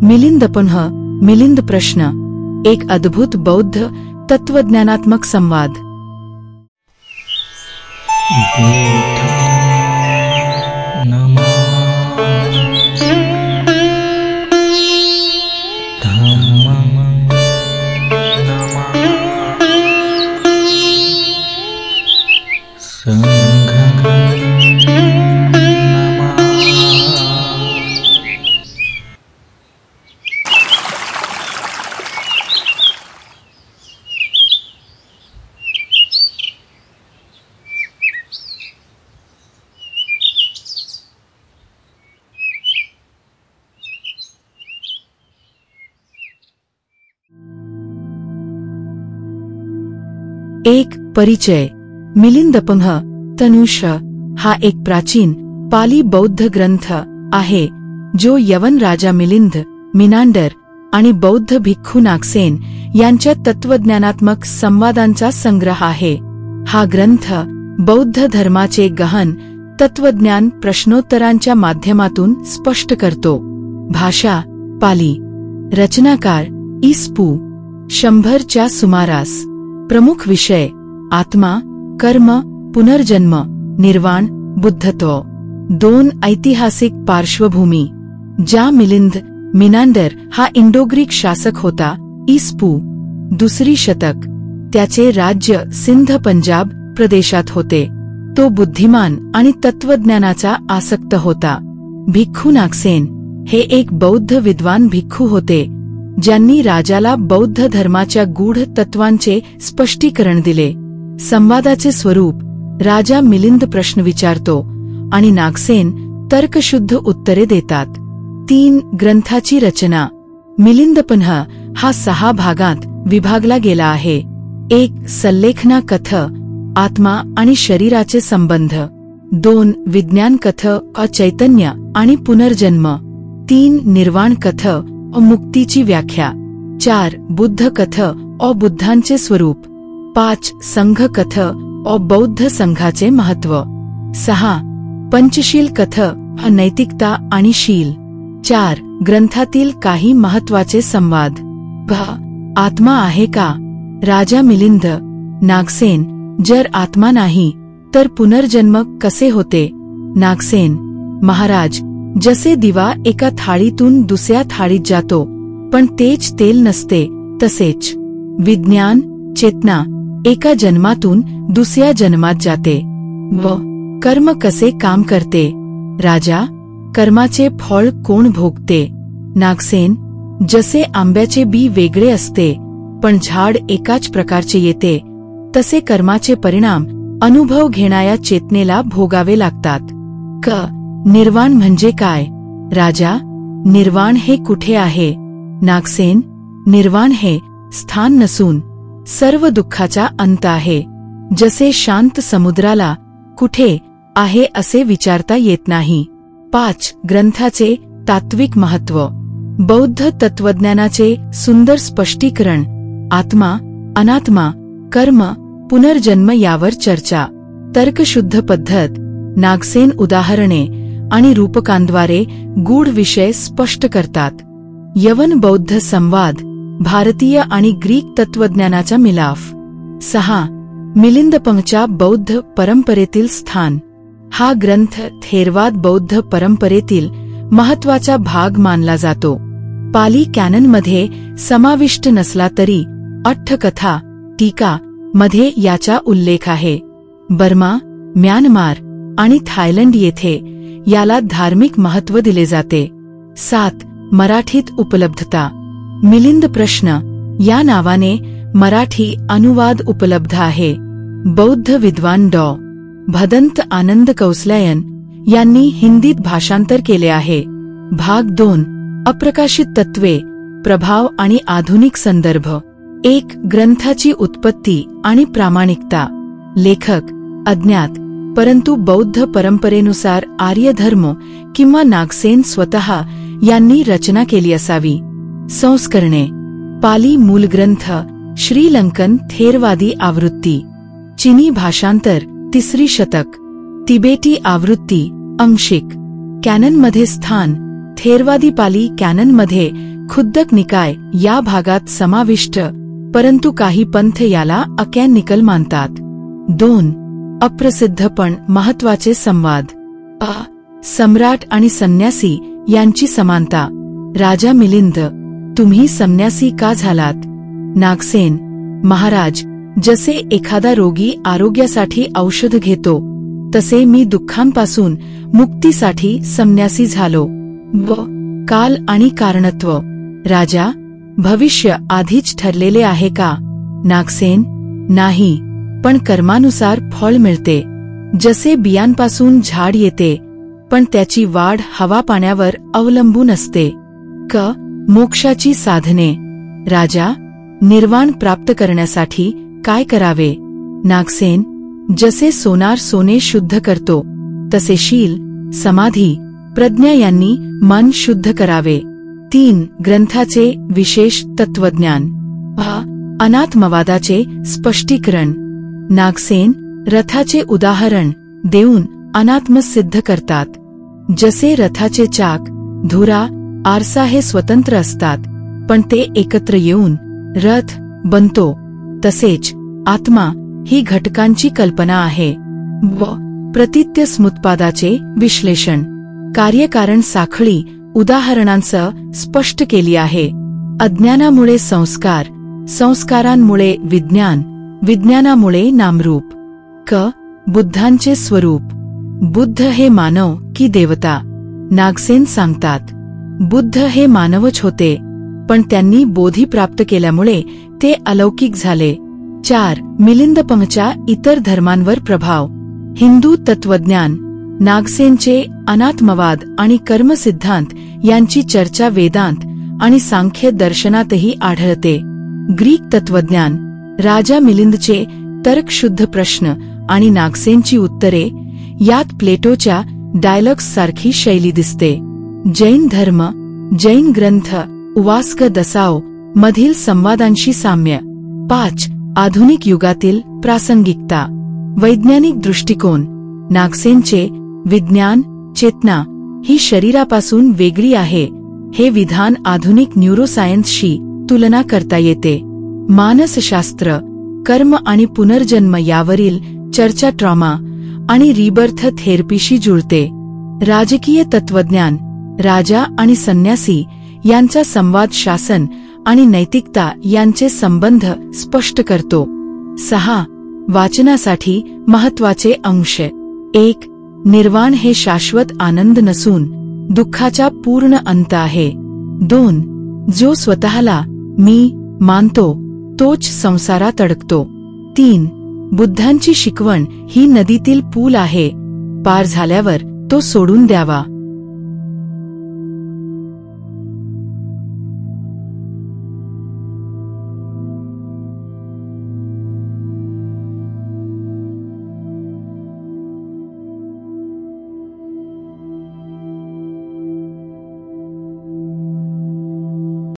मिलिंदपन्ह मिलिंद प्रश्न, एक अद्भुत बौद्ध तत्वज्ञानात्मक संवाद। एक परिचय। मिलिंदपन्ह तनुष हा एक प्राचीन पाली बौद्ध ग्रंथ आहे जो यवन राजा मिलिंद मिनांडर आणि बौद्ध भिक्खू नागसेन यांच्या तत्वज्ञानात्मक संवादांचा संग्रह आहे। हा ग्रंथ बौद्ध धर्माचे गहन तत्वज्ञान प्रश्नोत्तरांच्या माध्यमातून स्पष्ट करतो। भाषा पाली। रचनाकार इ.स.पू. 100च्या सुमारास। प्रमुख विषय आत्मा, कर्म, पुनर्जन्म, निर्वाण, बुद्धत्व। 2 ऐतिहासिक पार्श्वभूमी। ज्या मिलिंद मिनांडर हा इंडोग्रीक शासक होता, इ.स.पू. 2री शतक। त्याचे राज्य सिंध पंजाब प्रदेशात होते। तो बुद्धिमान आणि तत्वज्ञानाचा आसक्त होता। भिक्खू नागसेन हे एक बौद्ध विद्वान भिक्खू होते ज्यांनी राजाला बौद्ध धर्माच्या गूढ तत्वांचे स्पष्टीकरण दिले। संवादाचे स्वरूप, राजा मिलिंद प्रश्न विचारतो आणि नागसेन तर्कशुद्ध उत्तरे देतात। 3 ग्रंथाची रचना। मिलिंदपन्ह हा 6 भागात विभागला गेला आहे। 1 सल्लेखना कथ, आत्मा आणि शरीराचे संबंध। 2 विज्ञान कथ, चैतन्य आणि पुनर्जन्म। 3 निर्वाण कथ, मुक्तीची व्याख्या। 4 बुद्ध कथ, बुद्धांचे स्वरूप। 5 संघ कथ, बौद्ध संघाचे महत्त्व। 6 पंचशील कथ, नैतिकता आणि शील। 4 ग्रंथातील काही महत्त्वाचे संवाद। आत्मा आहे का? राजा मिलिंद, नागसेन, जर आत्मा नाही तर पुनर्जन्म कसे होते? नागसेन, महाराज, जसे दिवा एका थाळीतून दुसऱ्या थाळीत जातो पण तेच तेल नसते तसेच विज्ञान, चेतना एका जन्मातून दुसऱ्या जन्मात जाते। व कर्म कसे काम करते? राजा, कर्माचे फळ कोण भोगते? नागसेन, जसे आंब्याचे बी वेगळे असते पण झाड एकाच प्रकारचे येते तसे कर्माचे परिणाम अनुभव घेणाऱ्या चेतनेला भोगावे लागतात। निर्वाण म्हणजे काय? राजा, निर्वाण हे कुठे आहे? नागसेन, निर्वाण हे स्थान नसून सर्व दुःखाचा अंत आहे। जसे शांत समुद्राला कुठे आहे असे विचारता येत नाही। 5 ग्रंथाचे तात्विक महत्त्व। बौद्ध तत्वज्ञानाचे सुंदर स्पष्टीकरण। आत्मा, अनात्मा, कर्म, पुनर्जन्म यावर चर्चा। तर्कशुद्ध पद्धत। नागसेन उदाहरणे आणि रूपकांद्वारे गूढ विषय स्पष्ट करतात। यवन बौद्ध संवाद, भारतीय आणि ग्रीक तत्वज्ञानाचा मिलाफ। 6 मिलिंदपन्हच्या बौद्ध परंपरेतील स्थान। हा ग्रंथ थेरवाद बौद्ध परंपरेतील महत्त्वाचा भाग मानला जातो। पाली कॅननमध्ये समाविष्ट नसला तरी अट्ठकथा, टीका मध्ये याचा उल्लेख आहे। बर्मा, म्यानमार आणि थायलंड येथे याला धार्मिक महत्त्व दिले जाते। 7 मराठीत उपलब्धता। मिलिंद प्रश्न या नावाने मराठी अनुवाद उपलब्ध आहे। बौद्ध विद्वान डॉ. भदंत आनंद कौसल्यायन यांनी हिंदीत भाषांतर केले आहे। भाग 2 अप्रकाशित तत्वे, प्रभाव आणि आधुनिक संदर्भ। 1 ग्रंथाची उत्पत्ती आणि प्रामाणिकता। लेखक अज्ञात, परंतु बौद्ध परंपरेनुसार आर्य धर्म किंवा नागसेन स्वतः यांनी रचना केली असावी। संस्करणे। पाली मूलग्रंथ, श्रीलंकन थेरवादी आवृत्ती। चीनी भाषांतर 3री शतक। तिबेटी आवृत्ती आंशिक। कॅननमध्ये स्थान। थेरवादी पाली कॅननमध्ये खुद्दक निकाय या भागात समाविष्ट, परंतु काही पंथ याला अकॅनिकल मानतात. 2. अप्रसिद्ध पण महत्वाचे संवाद. सम्राट आणि संन्यासी यांची समानता. राजा मिलिंद, तुम्ही संन्यासी का झालात? नागसेन, महाराज, जसे एखादा रोगी आरोग्यासाठी औषध घेतो तसे मी दुःखांपासून मुक्तीसाठी संन्यासी झालो. व काल आणि कारणत्व. राजा, भविष्य आधीच ठरलेले आहे का? नागसेन, नाही, पण कर्मानुसार फळ मिळते. जसे बियांपासून झाड येते, पण त्याची वाढ हवा पाण्यावर अवलंबून असते. मोक्षाची साधने. राजा, निर्वाण प्राप्त करण्यासाठी काय करावे? नागसेन, जसे सोनार सोने शुद्ध करतो तसे शील, समाधी, प्रज्ञा यांनी मन शुद्ध करावे. 3. ग्रंथाचे विशेष तत्वज्ञान. अनात्मवादाचे स्पष्टीकरण. नागसेन, रथाचे उदाहरण देऊन अनात्म सिद्ध करतात. जसे रथाचे चाक, धुरा, आरसा हे स्वतंत्र असतात, पण ते एकत्र येऊन रथ बनतो, तसेच आत्मा ही घटकांची कल्पना आहे. व प्रतित्य स्मुत्पादाचे विश्लेषण. कार्यकारण साखळी उदाहरणांसह स्पष्ट केली आहे. अज्ञानामुळे संस्कार, संस्कारांमुळे विज्ञान, विज्ञानामुळे नामरूप. बुद्धांचे स्वरूप. बुद्ध हे मानव की देवता? नागसेन सांगतात, बुद्ध हे मानवच होते, पण त्यांनी बोधी प्राप्त केल्यामुळे ते अलौकिक झाले. 4. मिलिंदपंथच्या इतर धर्मांवर प्रभाव. हिंदू तत्वज्ञान. नागसेनचे अनात्मवाद आणि कर्मसिद्धांत यांची चर्चा वेदांत आणि सांख्य दर्शनातही आढळते. ग्रीक तत्वज्ञान. राजा मिलिंदचे तर्कशुद्ध प्रश्न आणि नागसेनची उत्तरे, यात प्लेटोच्या डायलॉग्स सारखी शैली दिसते. जैन धर्म. जैन ग्रंथ उवास्क दसाओ मधील संवादांशी साम्य. 5. आधुनिक युगातील प्रासंगिकता. वैज्ञानिक दृष्टिकोन. नागसेनचे विज्ञान, चेतना ही शरीरापासून वेगळी आहे हे विधान आधुनिक न्यूरोसायन्सशी तुलना करता येते. मानसशास्त्र. कर्म आणि पुनर्जन्म यावरील चर्चा ट्रॉमा आणि रिबर्थ थेरपीशी जुळते. राजकीय तत्वज्ञान. राजा आणि संन्यासी यांचा संवाद शासन आणि नैतिकता यांचे संबंध स्पष्ट करतो. 6. वाचनासाठी महत्वाचे अंश. 1. निर्वाण हे शाश्वत आनंद नसून दुःखाचा पूर्ण अंत आहे. 2. जो स्वतःला मी मानतो तोच संसारात अडकतो. 3. बुद्धांची शिकवण ही नदीतील पूल आहे, पार झाल्यावर तो सोडून द्यावा.